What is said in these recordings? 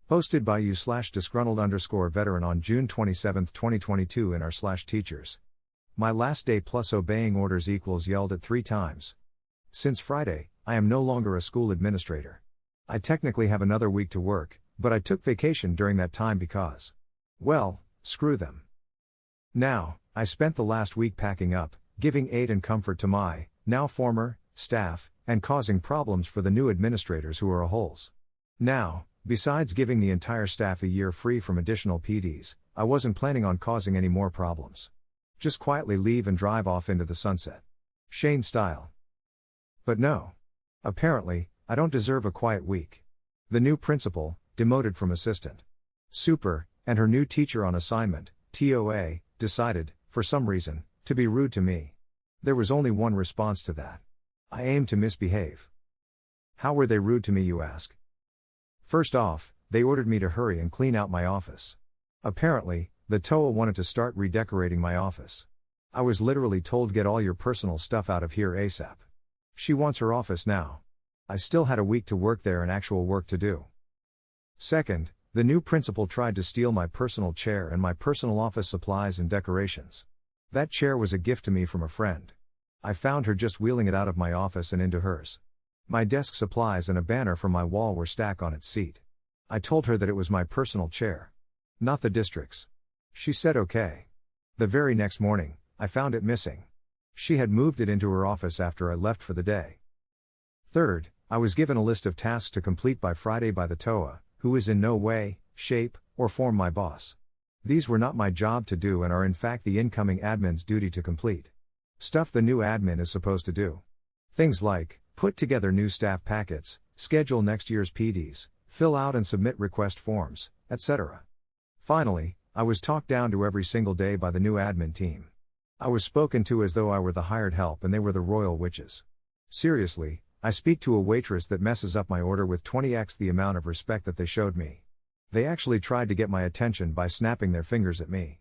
Posted by you/disgruntled_veteran on June 27, 2022 in r/teachers. My last day plus obeying orders equals yelled at 3 times. Since Friday, I am no longer a school administrator. I technically have another week to work, but I took vacation during that time because, well, screw them. Now, I spent the last week packing up, giving aid and comfort to my, now former, staff, and causing problems for the new administrators who are a-holes. Now, besides giving the entire staff a year free from additional PDs, I wasn't planning on causing any more problems. Just quietly leave and drive off into the sunset. Shane style. But no. Apparently, I don't deserve a quiet week. The new principal, demoted from assistant super, and her new teacher on assignment, TOA, decided, for some reason, to be rude to me. There was only one response to that. I aimed to misbehave. How were they rude to me, you ask? First off, they ordered me to hurry and clean out my office. Apparently, the TOA wanted to start redecorating my office. I was literally told, get all your personal stuff out of here ASAP. She wants her office now. I still had a week to work there and actual work to do. Second, the new principal tried to steal my personal chair and my personal office supplies and decorations. That chair was a gift to me from a friend. I found her just wheeling it out of my office and into hers. My desk supplies and a banner from my wall were stacked on its seat. I told her that it was my personal chair, not the district's. She said okay. The very next morning, I found it missing. She had moved it into her office after I left for the day. Third, I was given a list of tasks to complete by Friday by the TOA, who is in no way, shape, or form my boss. These were not my job to do and are in fact the incoming admin's duty to complete. Stuff the new admin is supposed to do. Things like, put together new staff packets, schedule next year's PDs, fill out and submit request forms, etc. Finally, I was talked down to every single day by the new admin team. I was spoken to as though I were the hired help and they were the royal witches. Seriously, I speak to a waitress that messes up my order with 20x the amount of respect that they showed me. They actually tried to get my attention by snapping their fingers at me.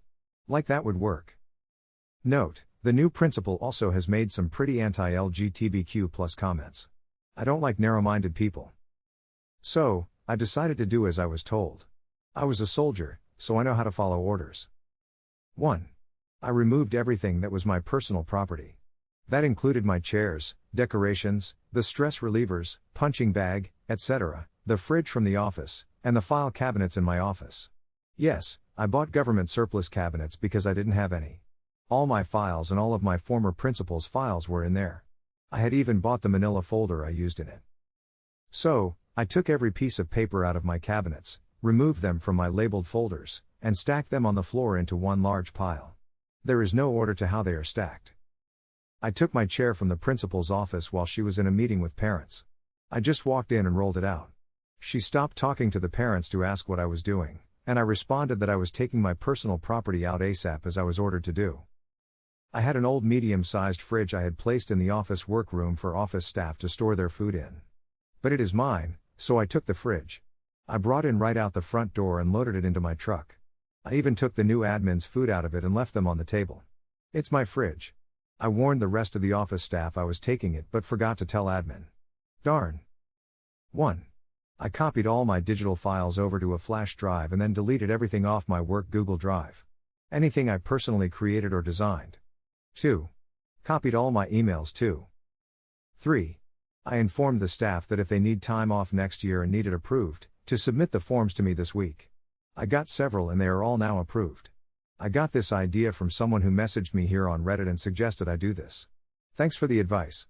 Like that would work. Note, the new principal also has made some pretty anti-LGBTQ+ comments. I don't like narrow-minded people. So, I decided to do as I was told. I was a soldier, so I know how to follow orders. 1. I removed everything that was my personal property. That included my chairs, decorations, the stress relievers, punching bag, etc., the fridge from the office, and the file cabinets in my office. Yes, I bought government surplus cabinets because I didn't have any. All my files and all of my former principal's files were in there. I had even bought the manila folder I used in it. So, I took every piece of paper out of my cabinets, removed them from my labeled folders, and stacked them on the floor into one large pile. There is no order to how they are stacked. I took my chair from the principal's office while she was in a meeting with parents. I just walked in and rolled it out. She stopped talking to the parents to ask what I was doing, and I responded that I was taking my personal property out ASAP as I was ordered to do. I had an old medium-sized fridge I had placed in the office workroom for office staff to store their food in. But it is mine, so I took the fridge. I brought it right out the front door and loaded it into my truck. I even took the new admin's food out of it and left them on the table. It's my fridge. I warned the rest of the office staff I was taking it but forgot to tell admin. Darn. 1. I copied all my digital files over to a flash drive and then deleted everything off my work Google Drive. Anything I personally created or designed. 2. Copied all my emails too. 3. I informed the staff that if they need time off next year and need it approved, to submit the forms to me this week. I got several and they are all now approved. I got this idea from someone who messaged me here on Reddit and suggested I do this. Thanks for the advice.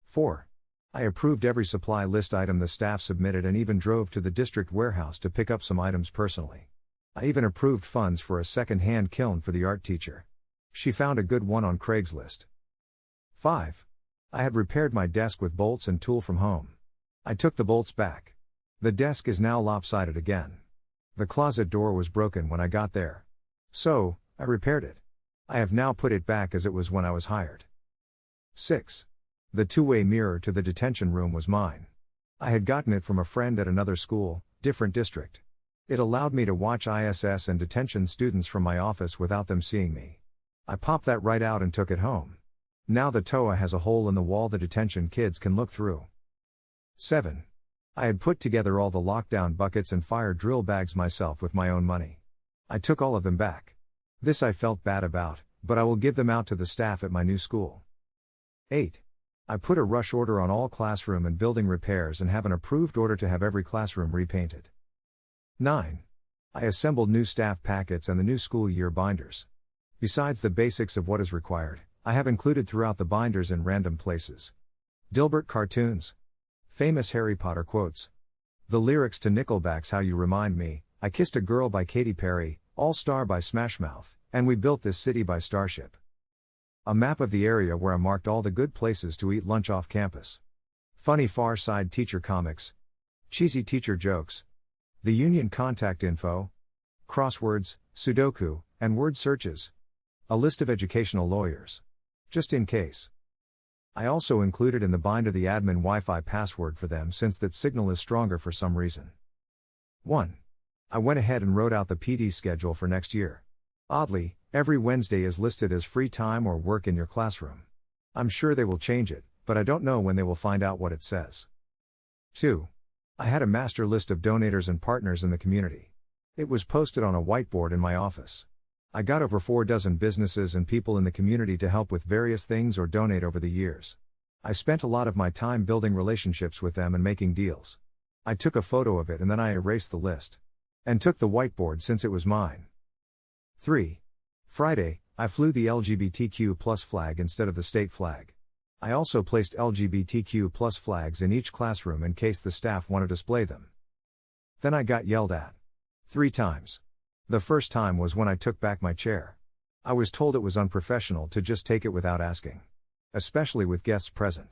4. I approved every supply list item the staff submitted and even drove to the district warehouse to pick up some items personally. I even approved funds for a second-hand kiln for the art teacher. She found a good one on Craigslist. 5. I had repaired my desk with bolts and tool from home. I took the bolts back. The desk is now lopsided again. The closet door was broken when I got there. So, I repaired it. I have now put it back as it was when I was hired. 6. The two-way mirror to the detention room was mine. I had gotten it from a friend at another school, different district. It allowed me to watch ISS and detention students from my office without them seeing me. I popped that right out and took it home. Now the TOA has a hole in the wall the detention kids can look through. 7. I had put together all the lockdown buckets and fire drill bags myself with my own money. I took all of them back. This I felt bad about, but I will give them out to the staff at my new school. 8. I put a rush order on all classroom and building repairs and have an approved order to have every classroom repainted. 9. I assembled new staff packets and the new school year binders. Besides the basics of what is required, I have included throughout the binders in random places: Dilbert cartoons, famous Harry Potter quotes, the lyrics to Nickelback's How You Remind Me, I Kissed a Girl by Katy Perry, All Star by Smash Mouth, and We Built This City by Starship. A map of the area where I marked all the good places to eat lunch off campus. Funny Far Side teacher comics, cheesy teacher jokes, the union contact info, crosswords, Sudoku, and word searches. A list of educational lawyers. Just in case. I also included in the binder the admin Wi-Fi password for them since that signal is stronger for some reason. 1. I went ahead and wrote out the PD schedule for next year. Oddly, every Wednesday is listed as free time or work in your classroom. I'm sure they will change it, but I don't know when they will find out what it says. 2. I had a master list of donators and partners in the community. It was posted on a whiteboard in my office. I got over 4 dozen businesses and people in the community to help with various things or donate over the years. I spent a lot of my time building relationships with them and making deals. I took a photo of it and then I erased the list. And took the whiteboard since it was mine. 3. Friday, I flew the LGBTQ+ flag instead of the state flag. I also placed LGBTQ+ flags in each classroom in case the staff want to display them. Then I got yelled at. 3 times. The first time was when I took back my chair. I was told it was unprofessional to just take it without asking. Especially with guests present.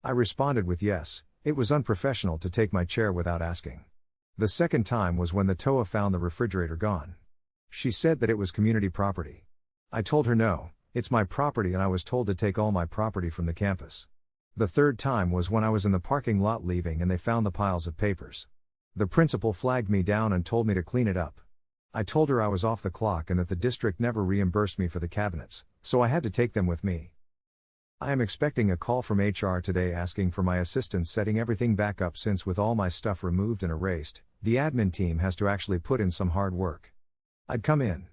I responded with yes, it was unprofessional to take my chair without asking. The second time was when the TOA found the refrigerator gone. She said that it was community property. I told her no, it's my property and I was told to take all my property from the campus. The third time was when I was in the parking lot leaving and they found the piles of papers. The principal flagged me down and told me to clean it up. I told her I was off the clock and that the district never reimbursed me for the cabinets, so I had to take them with me. I am expecting a call from HR today asking for my assistance setting everything back up since with all my stuff removed and erased, the admin team has to actually put in some hard work. I'd come in.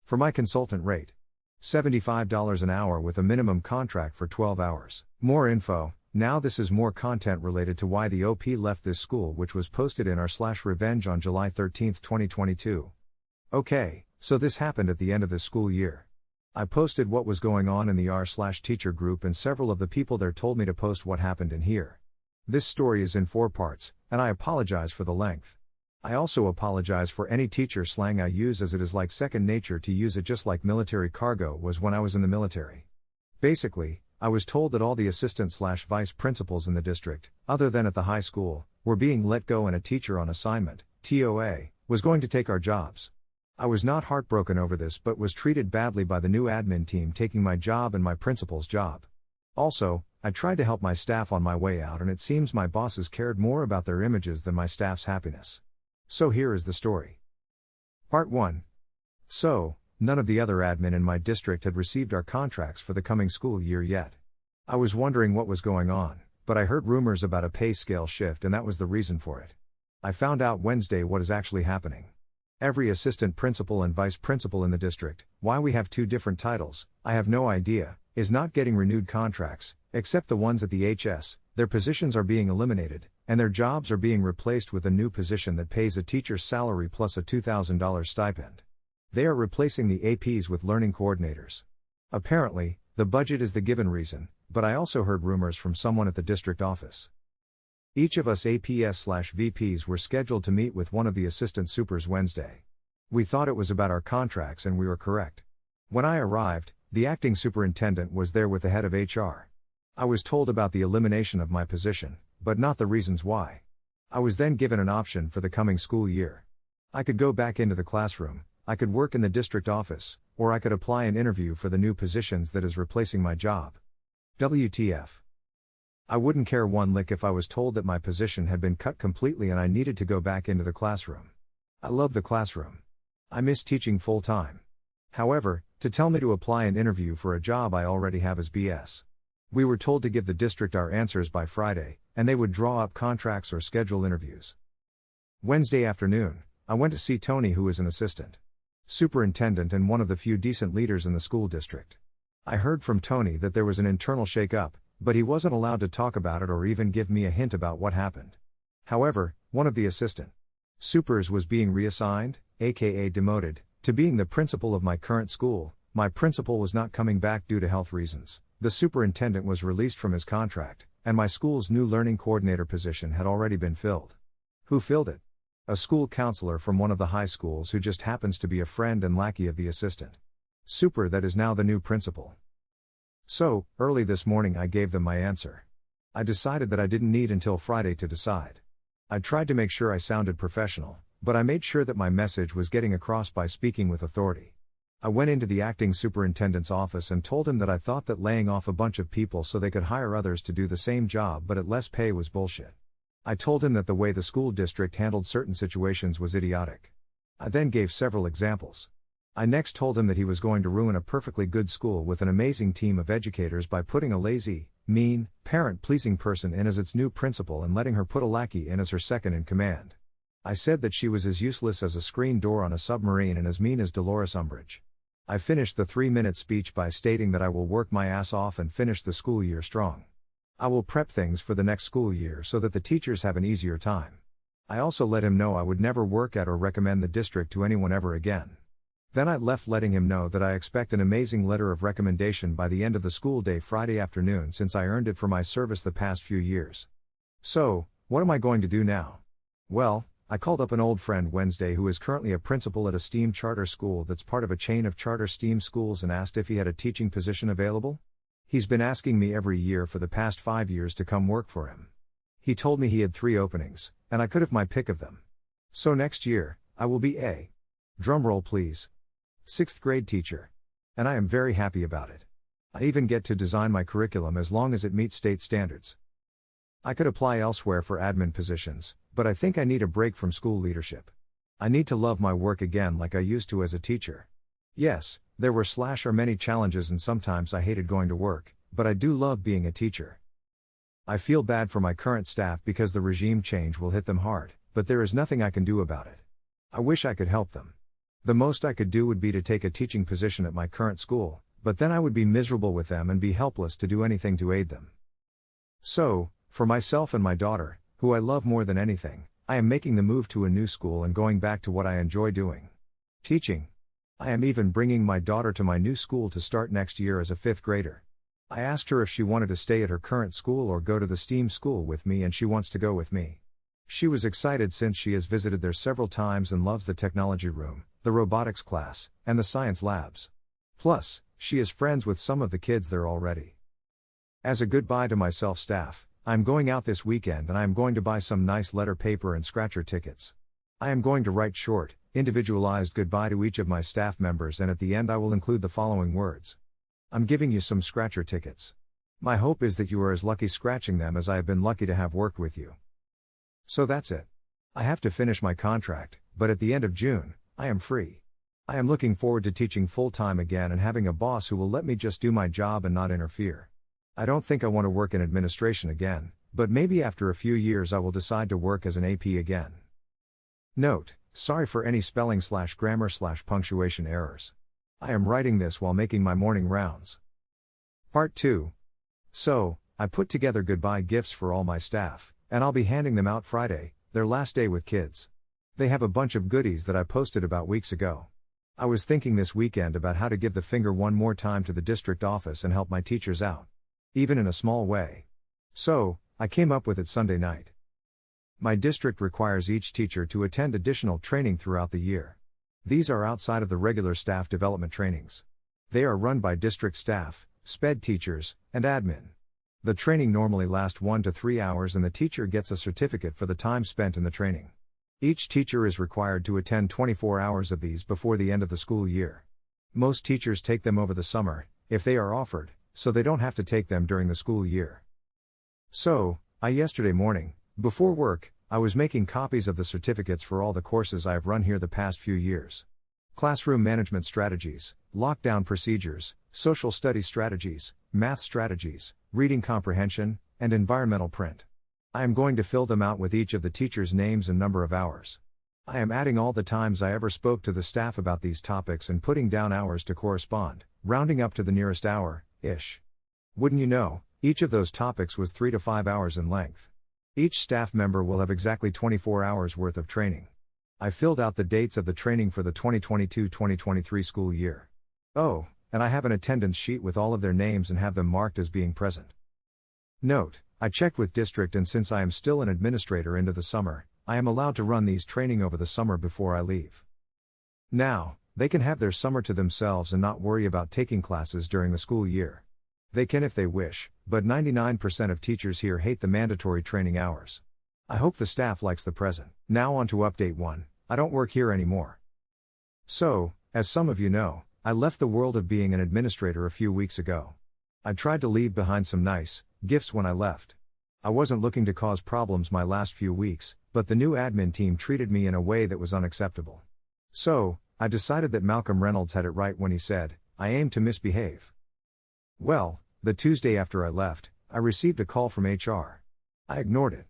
For my consultant rate. $75 an hour with a minimum contract for 12 hours. More info. Now this is more content related to why the OP left this school, which was posted in r/revenge on July 13, 2022. Okay, so this happened at the end of this school year. I posted what was going on in the r/teacher group and several of the people there told me to post what happened in here. This story is in 4 parts, and I apologize for the length. I also apologize for any teacher slang I use as it is like second nature to use it just like military cargo was when I was in the military. Basically, I was told that all the assistant/vice principals in the district, other than at the high school, were being let go and a teacher on assignment, TOA, was going to take our jobs. I was not heartbroken over this but was treated badly by the new admin team taking my job and my principal's job. Also, I tried to help my staff on my way out and it seems my bosses cared more about their images than my staff's happiness. So here is the story. Part 1. So, none of the other admin in my district had received our contracts for the coming school year yet. I was wondering what was going on, but I heard rumors about a pay scale shift and that was the reason for it. I found out Wednesday what is actually happening. Every assistant principal and vice principal in the district, why we have 2 different titles, I have no idea, is not getting renewed contracts, except the ones at the HS, their positions are being eliminated, and their jobs are being replaced with a new position that pays a teacher's salary plus a $2,000 stipend. They are replacing the APs with learning coordinators. Apparently, the budget is the given reason, but I also heard rumors from someone at the district office. Each of us APS/VPs were scheduled to meet with one of the assistant supers Wednesday. We thought it was about our contracts and we were correct. When I arrived, the acting superintendent was there with the head of HR. I was told about the elimination of my position, but not the reasons why. I was then given an option for the coming school year. I could go back into the classroom, I could work in the district office, or I could apply and interview for the new positions that is replacing my job. WTF. I wouldn't care one lick if I was told that my position had been cut completely and I needed to go back into the classroom. I love the classroom. I miss teaching full time. However, to tell me to apply and interview for a job I already have is BS. We were told to give the district our answers by Friday, and they would draw up contracts or schedule interviews. Wednesday afternoon, I went to see Tony, who is an assistant superintendent and one of the few decent leaders in the school district. I heard from Tony that there was an internal shake-up, but he wasn't allowed to talk about it or even give me a hint about what happened. However, one of the assistant supers was being reassigned, aka demoted, to being the principal of my current school. My principal was not coming back due to health reasons. The superintendent was released from his contract, and my school's new learning coordinator position had already been filled. Who filled it? A school counselor from one of the high schools who just happens to be a friend and lackey of the assistant super that is now the new principal. So, early this morning I gave them my answer. I decided that I didn't need until Friday to decide. I tried to make sure I sounded professional, but I made sure that my message was getting across by speaking with authority. I went into the acting superintendent's office and told him that I thought that laying off a bunch of people so they could hire others to do the same job but at less pay was bullshit. I told him that the way the school district handled certain situations was idiotic. I then gave several examples. I next told him that he was going to ruin a perfectly good school with an amazing team of educators by putting a lazy, mean, parent-pleasing person in as its new principal and letting her put a lackey in as her second in command. I said that she was as useless as a screen door on a submarine and as mean as Dolores Umbridge. I finished the 3-minute speech by stating that I will work my ass off and finish the school year strong. I will prep things for the next school year so that the teachers have an easier time. I also let him know I would never work at or recommend the district to anyone ever again. Then I left letting him know that I expect an amazing letter of recommendation by the end of the school day Friday afternoon since I earned it for my service the past few years. So, what am I going to do now? Well, I called up an old friend Wednesday who is currently a principal at a STEAM charter school that's part of a chain of charter STEAM schools and asked if he had a teaching position available. He's been asking me every year for the past 5 years to come work for him. He told me he had 3 openings, and I could have my pick of them. So next year, I will be a drumroll please 6th grade teacher. And I am very happy about it. I even get to design my curriculum as long as it meets state standards. I could apply elsewhere for admin positions, but I think I need a break from school leadership. I need to love my work again like I used to as a teacher. Yes, there were many challenges and sometimes I hated going to work, but I do love being a teacher. I feel bad for my current staff because the regime change will hit them hard, but there is nothing I can do about it. I wish I could help them. The most I could do would be to take a teaching position at my current school, but then I would be miserable with them and be helpless to do anything to aid them. So, for myself and my daughter, who I love more than anything, I am making the move to a new school and going back to what I enjoy doing. Teaching. I am even bringing my daughter to my new school to start next year as a 5th grader. I asked her if she wanted to stay at her current school or go to the STEAM school with me, and she wants to go with me. She was excited since she has visited there several times and loves the technology room, the robotics class, and the science labs. Plus, she is friends with some of the kids there already. As a goodbye to my staff, I am going out this weekend and I am going to buy some nice letter paper and scratcher tickets. I am going to write short, individualized goodbye to each of my staff members, and at the end I will include the following words. I'm giving you some scratcher tickets. My hope is that you are as lucky scratching them as I have been lucky to have worked with you. So that's it. I have to finish my contract, but at the end of June, I am free. I am looking forward to teaching full-time again and having a boss who will let me just do my job and not interfere. I don't think I want to work in administration again, but maybe after a few years I will decide to work as an AP again. Note, sorry for any spelling/grammar/punctuation errors. I am writing this while making my morning rounds. Part 2. So, I put together goodbye gifts for all my staff, and I'll be handing them out Friday, their last day with kids. They have a bunch of goodies that I posted about weeks ago. I was thinking this weekend about how to give the finger one more time to the district office and help my teachers out. Even in a small way. So, I came up with it Sunday night. My district requires each teacher to attend additional training throughout the year. These are outside of the regular staff development trainings. They are run by district staff, SPED teachers, and admin. The training normally lasts 1 to 3 hours and the teacher gets a certificate for the time spent in the training. Each teacher is required to attend 24 hours of these before the end of the school year. Most teachers take them over the summer, if they are offered, so they don't have to take them during the school year. So, yesterday morning, before work, I was making copies of the certificates for all the courses I have run here the past few years. Classroom management strategies, lockdown procedures, social studies strategies, math strategies, reading comprehension, and environmental print. I am going to fill them out with each of the teachers' names and number of hours. I am adding all the times I ever spoke to the staff about these topics and putting down hours to correspond, rounding up to the nearest hour-ish. Wouldn't you know, each of those topics was 3 to 5 hours in length. Each staff member will have exactly 24 hours worth of training. I filled out the dates of the training for the 2022-2023 school year. Oh, and I have an attendance sheet with all of their names and have them marked as being present. Note, I checked with district, and since I am still an administrator into the summer, I am allowed to run these training over the summer before I leave. Now, they can have their summer to themselves and not worry about taking classes during the school year. They can if they wish, but 99% of teachers here hate the mandatory training hours. I hope the staff likes the present. Now on to update 1, I don't work here anymore. So, as some of you know, I left the world of being an administrator a few weeks ago. I tried to leave behind some nice gifts when I left. I wasn't looking to cause problems my last few weeks, but the new admin team treated me in a way that was unacceptable. So, I decided that Malcolm Reynolds had it right when he said, I aim to misbehave. Well, the Tuesday after I left, I received a call from HR. I ignored it.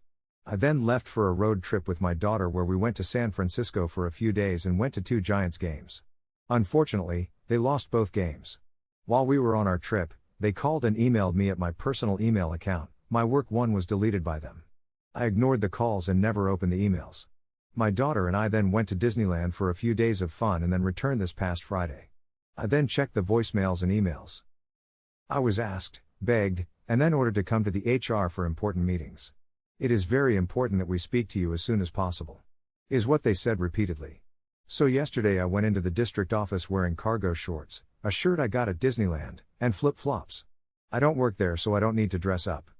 I then left for a road trip with my daughter where we went to San Francisco for a few days and went to 2 Giants games. Unfortunately, they lost both games. While we were on our trip, they called and emailed me at my personal email account. My work one was deleted by them. I ignored the calls and never opened the emails. My daughter and I then went to Disneyland for a few days of fun and then returned this past Friday. I then checked the voicemails and emails. I was asked, begged, and then ordered to come to the HR for important meetings. It is very important that we speak to you as soon as possible, is what they said repeatedly. So yesterday I went into the district office wearing cargo shorts, a shirt I got at Disneyland, and flip-flops. I don't work there, so I don't need to dress up.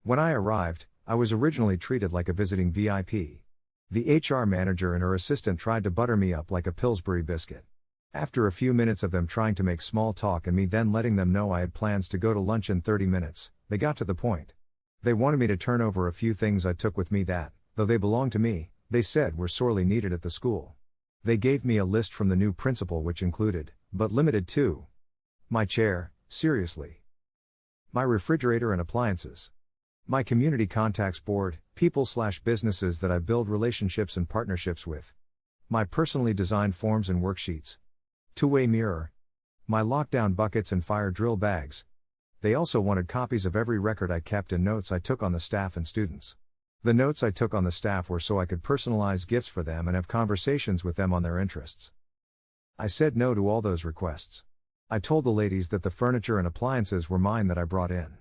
When I arrived, I was originally treated like a visiting VIP. The HR manager and her assistant tried to butter me up like a Pillsbury biscuit. After a few minutes of them trying to make small talk and me then letting them know I had plans to go to lunch in 30 minutes, they got to the point. They wanted me to turn over a few things I took with me that, though they belonged to me, they said were sorely needed at the school. They gave me a list from the new principal which included, but limited to, my chair, seriously, my refrigerator and appliances, my community contacts board, people/businesses that I build relationships and partnerships with, my personally designed forms and worksheets, two-way mirror, my lockdown buckets and fire drill bags. They also wanted copies of every record I kept and notes I took on the staff and students. The notes I took on the staff were so I could personalize gifts for them and have conversations with them on their interests. I said no to all those requests. I told the ladies that the furniture and appliances were mine that I brought in.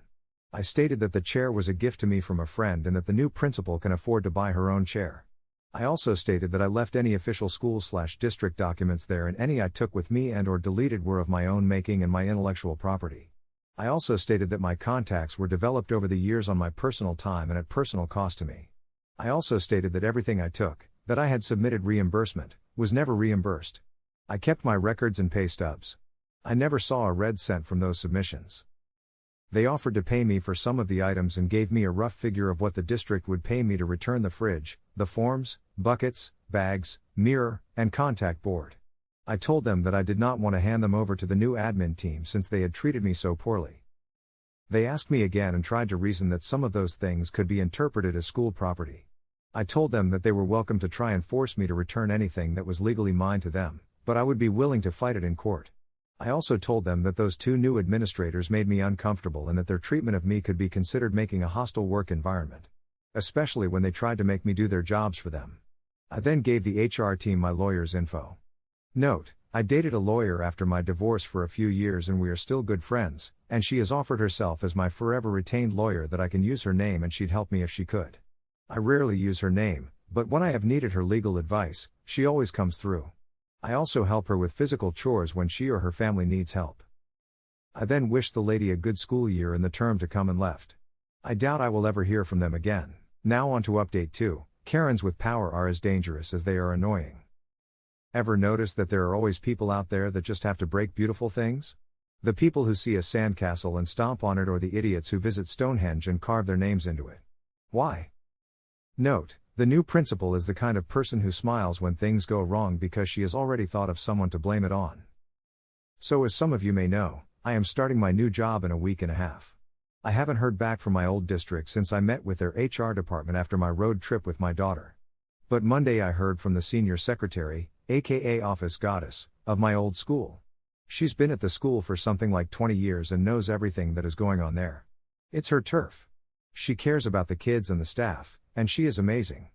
I stated that the chair was a gift to me from a friend and that the new principal can afford to buy her own chair. I also stated that I left any official school/district documents there and any I took with me and/or deleted were of my own making and my intellectual property. I also stated that my contacts were developed over the years on my personal time and at personal cost to me. I also stated that everything I took, that I had submitted reimbursement, was never reimbursed. I kept my records and pay stubs. I never saw a red cent from those submissions. They offered to pay me for some of the items and gave me a rough figure of what the district would pay me to return the fridge, the forms, buckets, bags, mirror, and contact board. I told them that I did not want to hand them over to the new admin team since they had treated me so poorly. They asked me again and tried to reason that some of those things could be interpreted as school property. I told them that they were welcome to try and force me to return anything that was legally mine to them, but I would be willing to fight it in court. I also told them that those 2 new administrators made me uncomfortable and that their treatment of me could be considered making a hostile work environment. Especially when they tried to make me do their jobs for them. I then gave the HR team my lawyer's info. Note, I dated a lawyer after my divorce for a few years and we are still good friends, and she has offered herself as my forever retained lawyer that I can use her name and she'd help me if she could. I rarely use her name, but when I have needed her legal advice, she always comes through. I also help her with physical chores when she or her family needs help. I then wished the lady a good school year in the term to come and left. I doubt I will ever hear from them again. Now on to update 2, Karens with power are as dangerous as they are annoying. Ever notice that there are always people out there that just have to break beautiful things? The people who see a sandcastle and stomp on it, or the idiots who visit Stonehenge and carve their names into it. Why? Note, the new principal is the kind of person who smiles when things go wrong because she has already thought of someone to blame it on. So as some of you may know, I am starting my new job in a week and a half. I haven't heard back from my old district since I met with their HR department after my road trip with my daughter. But Monday I heard from the senior secretary, aka office goddess, of my old school. She's been at the school for something like 20 years and knows everything that is going on there. It's her turf. She cares about the kids and the staff, and she is amazing.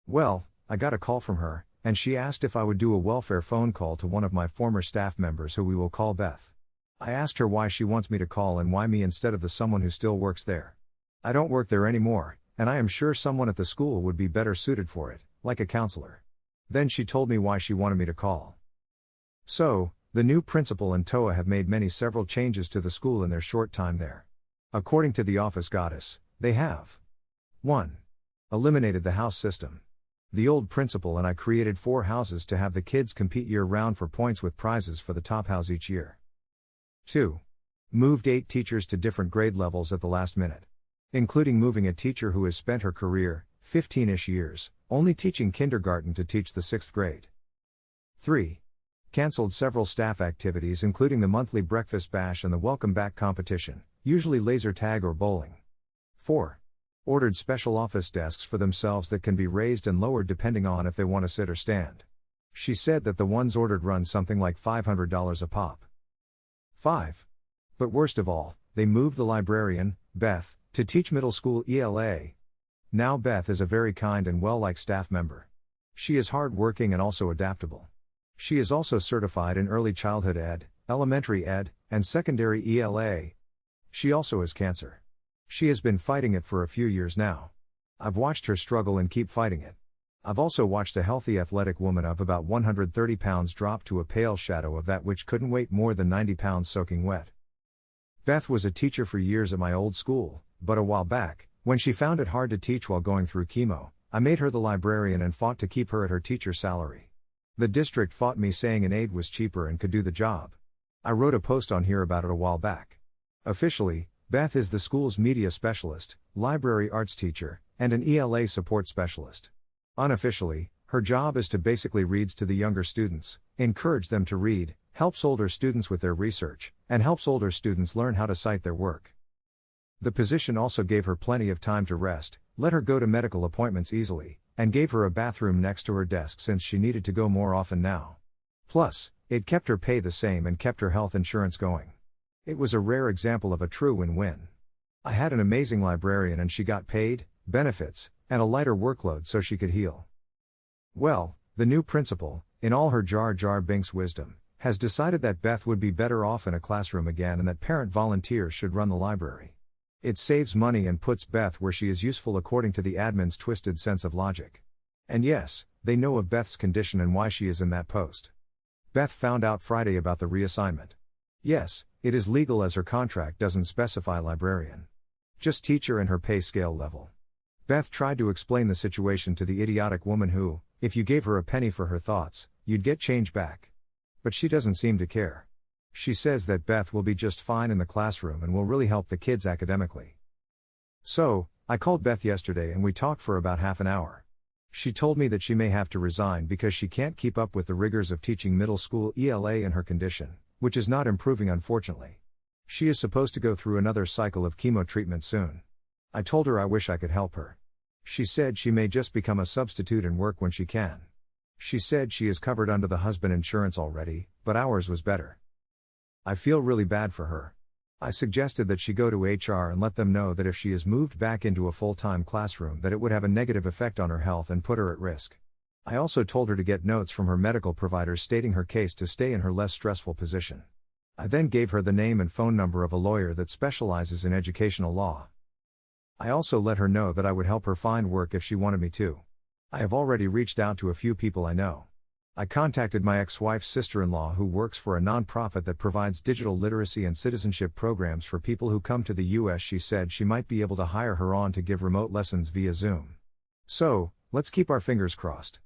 Well, I got a call from her, and she asked if I would do a welfare phone call to one of my former staff members who we will call Beth. I asked her why she wants me to call and why me instead of the someone who still works there. I don't work there anymore, and I am sure someone at the school would be better suited for it, like a counselor. Then she told me why she wanted me to call. So, the new principal and TOA have made several changes to the school in their short time there. According to the office goddess, they have 1. Eliminated the house system. The old principal and I created 4 houses to have the kids compete year-round for points with prizes for the top house each year. 2. Moved 8 teachers to different grade levels at the last minute. Including moving a teacher who has spent her career, 15-ish years, only teaching kindergarten to teach the 6th grade. 3. Cancelled several staff activities including the monthly breakfast bash and the welcome back competition, usually laser tag or bowling. 4. Ordered special office desks for themselves that can be raised and lowered depending on if they want to sit or stand. She said that the ones ordered run something like $500 a pop. 5. But worst of all, they moved the librarian, Beth, to teach middle school ELA. Now Beth is a very kind and well-liked staff member. She is hard-working and also adaptable. She is also certified in early childhood ed, elementary ed, and secondary ELA. She also has cancer. She has been fighting it for a few years now. I've watched her struggle and keep fighting it. I've also watched a healthy athletic woman of about 130 pounds drop to a pale shadow of that which couldn't weight more than 90 pounds soaking wet. Beth was a teacher for years at my old school, but a while back, when she found it hard to teach while going through chemo, I made her the librarian and fought to keep her at her teacher's salary. The district fought me saying an aide was cheaper and could do the job. I wrote a post on here about it a while back. Officially, Beth is the school's media specialist, library arts teacher, and an ELA support specialist. Unofficially, her job is to basically reads to the younger students, encourage them to read, helps older students with their research, and helps older students learn how to cite their work. The position also gave her plenty of time to rest, let her go to medical appointments easily, and gave her a bathroom next to her desk since she needed to go more often now. Plus, it kept her pay the same and kept her health insurance going. It was a rare example of a true win-win. I had an amazing librarian and she got paid, benefits, and a lighter workload so she could heal. Well, the new principal, in all her Jar Jar Binks wisdom, has decided that Beth would be better off in a classroom again and that parent volunteers should run the library. It saves money and puts Beth where she is useful according to the admin's twisted sense of logic. And yes, they know of Beth's condition and why she is in that post. Beth found out Friday about the reassignment. Yes, it is legal as her contract doesn't specify librarian. Just teacher and her pay scale level. Beth tried to explain the situation to the idiotic woman who, if you gave her a penny for her thoughts, you'd get change back. But she doesn't seem to care. She says that Beth will be just fine in the classroom and will really help the kids academically. So, I called Beth yesterday and we talked for about half an hour. She told me that she may have to resign because she can't keep up with the rigors of teaching middle school ELA in her condition, which is not improving unfortunately. She is supposed to go through another cycle of chemo treatment soon. I told her I wish I could help her. She said she may just become a substitute and work when she can. She said she is covered under the husband insurance already, but ours was better. I feel really bad for her. I suggested that she go to HR and let them know that if she is moved back into a full-time classroom that it would have a negative effect on her health and put her at risk. I also told her to get notes from her medical providers stating her case to stay in her less stressful position. I then gave her the name and phone number of a lawyer that specializes in educational law. I also let her know that I would help her find work if she wanted me to. I have already reached out to a few people I know. I contacted my ex-wife's sister-in-law who works for a non-profit that provides digital literacy and citizenship programs for people who come to the US. She said she might be able to hire her on to give remote lessons via Zoom. So, let's keep our fingers crossed.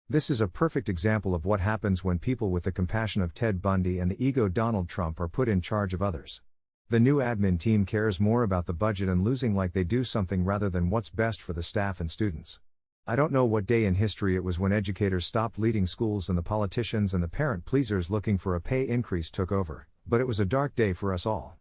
This is a perfect example of what happens when people with the compassion of Ted Bundy and the ego Donald Trump are put in charge of others. The new admin team cares more about the budget and losing like they do something rather than what's best for the staff and students. I don't know what day in history it was when educators stopped leading schools and the politicians and the parent pleasers looking for a pay increase took over, but it was a dark day for us all.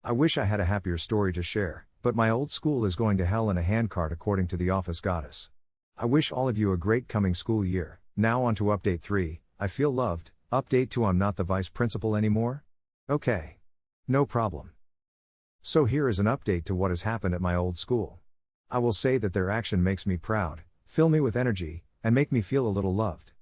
I wish I had a happier story to share, but my old school is going to hell in a handcart according to the office goddess. I wish all of you a great coming school year. Now on to update 3, I feel loved. Update 2, I'm not the vice principal anymore? Okay. No problem. So here is an update to what has happened at my old school. I will say that their action makes me proud, fill me with energy, and make me feel a little loved.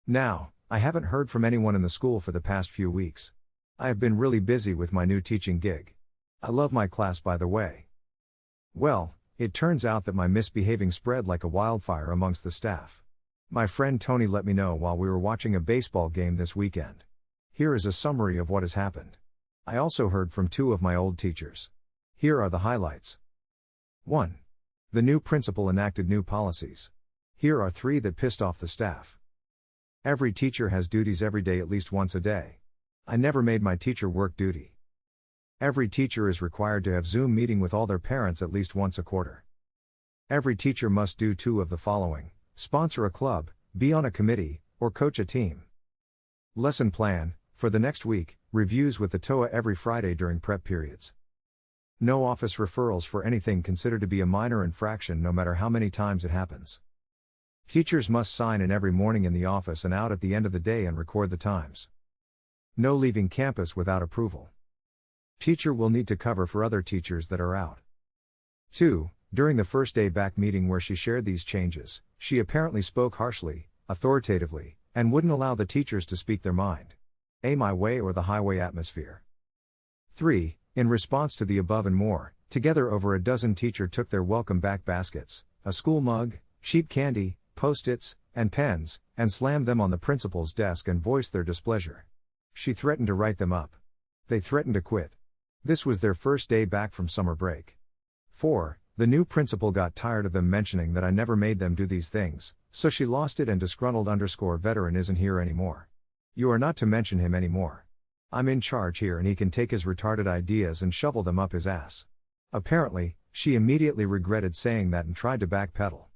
Now, I haven't heard from anyone in the school for the past few weeks. I have been really busy with my new teaching gig. I love my class, by the way. Well, it turns out that my misbehaving spread like a wildfire amongst the staff. My friend Tony let me know while we were watching a baseball game this weekend. Here is a summary of what has happened. I also heard from 2 of my old teachers. Here are the highlights. 1. The new principal enacted new policies. Here are 3 that pissed off the staff. Every teacher has duties every day at least once a day. I never made my teacher work duty. Every teacher is required to have Zoom meeting with all their parents at least once a quarter. Every teacher must do 2 of the following: sponsor a club, be on a committee, or coach a team. Lesson plan, for the next week, reviews with the TOA every Friday during prep periods. No office referrals for anything considered to be a minor infraction no matter how many times it happens. Teachers must sign in every morning in the office and out at the end of the day and record the times. No leaving campus without approval. Teacher will need to cover for other teachers that are out. 2. During the first day back meeting where she shared these changes, she apparently spoke harshly, authoritatively, and wouldn't allow the teachers to speak their mind. My way or the highway atmosphere. 3. In response to the above and more, together over a dozen teachers took their welcome back baskets, a school mug, cheap candy, post-its, and pens, and slammed them on the principal's desk and voiced their displeasure. She threatened to write them up. They threatened to quit. This was their first day back from summer break. 4. The new principal got tired of them mentioning that I never made them do these things, so she lost it and disgruntled_veteran isn't here anymore. You are not to mention him anymore. I'm in charge here and he can take his retarded ideas and shovel them up his ass. Apparently, she immediately regretted saying that and tried to backpedal.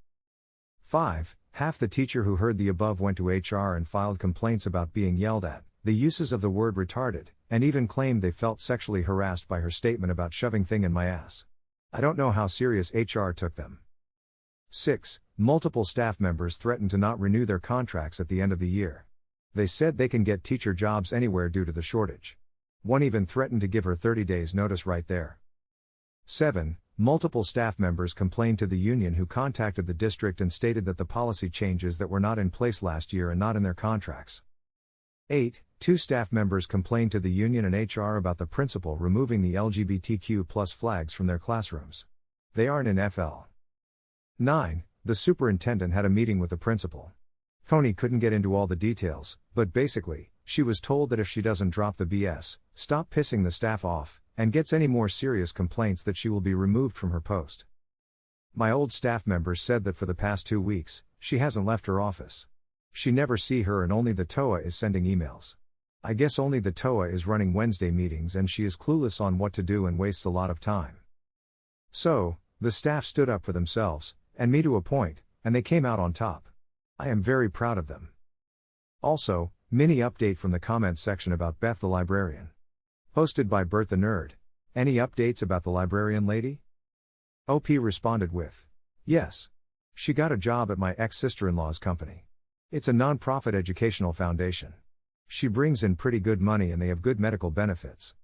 5. Half the teacher who heard the above went to HR and filed complaints about being yelled at, the uses of the word retarded, and even claimed they felt sexually harassed by her statement about shoving thing in my ass. I don't know how serious HR took them. 6. Multiple staff members threatened to not renew their contracts at the end of the year. They said they can get teacher jobs anywhere due to the shortage. One even threatened to give her 30 days notice right there. 7. Multiple staff members complained to the union who contacted the district and stated that the policy changes that were not in place last year and not in their contracts. 8. 2 staff members complained to the union and HR about the principal removing the LGBTQ+ flags from their classrooms. They aren't in FL. 9. The superintendent had a meeting with the principal. Tony couldn't get into all the details, but basically, she was told that if she doesn't drop the BS, stop pissing the staff off, and gets any more serious complaints that she will be removed from her post. My old staff members said that for the past 2 weeks, she hasn't left her office. She never see her and only the TOA is sending emails. I guess only the TOA is running Wednesday meetings and she is clueless on what to do and wastes a lot of time. So, the staff stood up for themselves, and me to a point, and they came out on top. I am very proud of them. Also, mini update from the comments section about Beth the librarian. Posted by Bert the Nerd. Any updates about the librarian lady? OP responded with, yes. She got a job at my ex-sister-in-law's company. It's a non-profit educational foundation. She brings in pretty good money and they have good medical benefits.